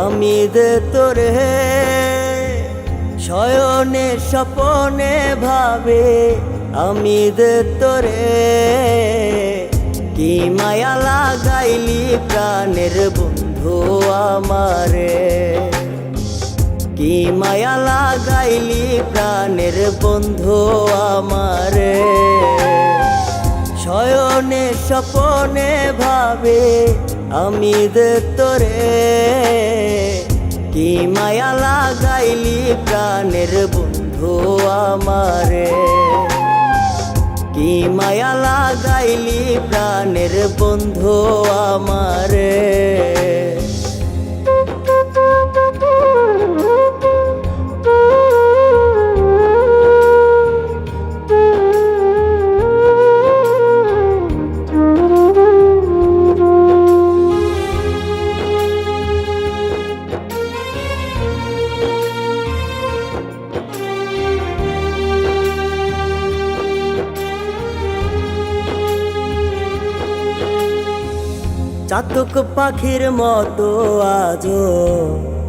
আমি যে তোরে শয়নে স্বপনে ভাবে আমি যে তোরে কি মায়া লাগাইলি প্রাণের বন্ধু আমারে কি মায়া লাগাইলি প্রাণের বন্ধু আমারে শয়নে স্বপনে ভাবে আমি যে তোরে কি মায়া লাগাইলি প্রাণের বন্ধু আমারে কি মায়া লাগাইলি প্রাণের বন্ধু আমারে চাতক পাখির মতো আজো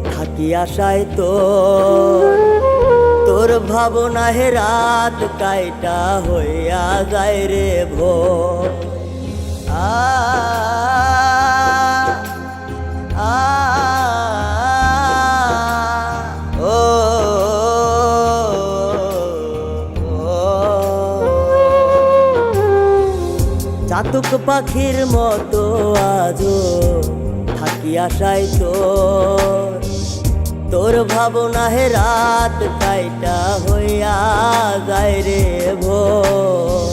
থাকি আশায় তোর ভাবনায় রাত কাইটা হইয়া যায় রে ভোর চাতক পাখির মতো আজো থাকি আশায় তোর ভাবনায় রাত কাইটা হইয়া যায় রে ভোর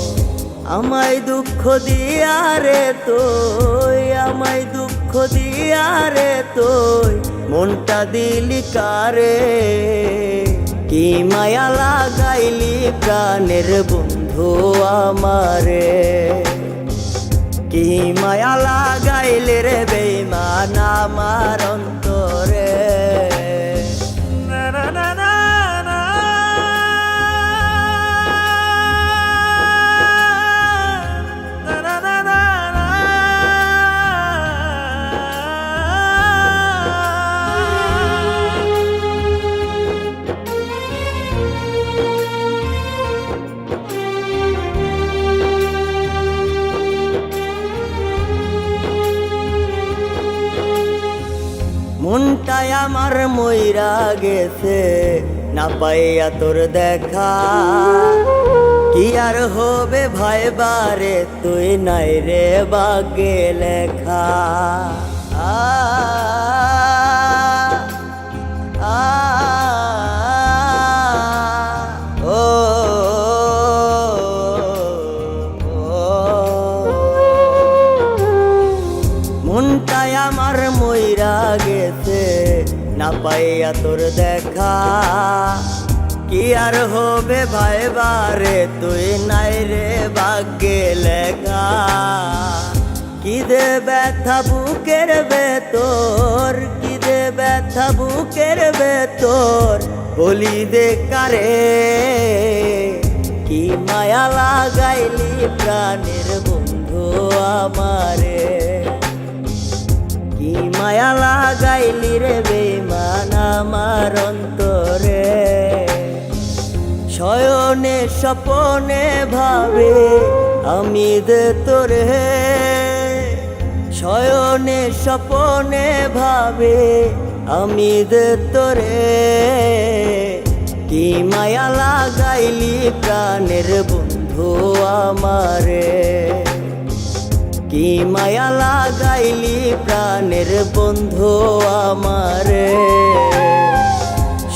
আমায় দুঃখ দিয়া রে তুই আমায় দুঃখ দিয়া রে তুই মনটা দিলি কারে কি মায়া লাগাইলি প্রাণের বন্ধু আমারে কি মায়া লাগাইলে রে বেঈমান আমার অন্তরে মনটাই আমার মইরা গেছে না পাইয়া তোর দেখা কি আর হবে ভাই বারে তুই নাই রে বাগে লেখা মনটাই আমার মইরা গেছে না পাইয়া তোর দেখা কি আর হবে ভাই বারে তুই নাই রে ভাগ্যে লেখা কি দে ব্যথা বুকের ভেতর কি দে ব্যথা বুকের ভেতর বলি দে কারে কি মায়া লাগাইলি প্রাণের বন্ধু আমারে কি মায়া লাগাইলি রে বেঈমান আমার অন্তরে শয়নে স্বপনে ভাবে আমি যে তোরে শয়নে স্বপনে ভাবে আমি যে তোরে কি মায়া লাগাইলি প্রাণের বন্ধু আমারে কি মায়া লাগাইলি প্রাণের বন্ধু আমারে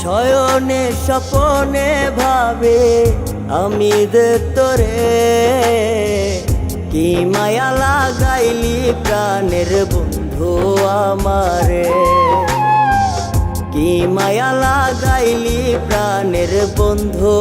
শয়নে স্বপনে ভাবে আমি যে তোরে কি মায়া লাগাইলি প্রাণের বন্ধু আমারে কি মায়া লাগাইলি প্রাণের বন্ধু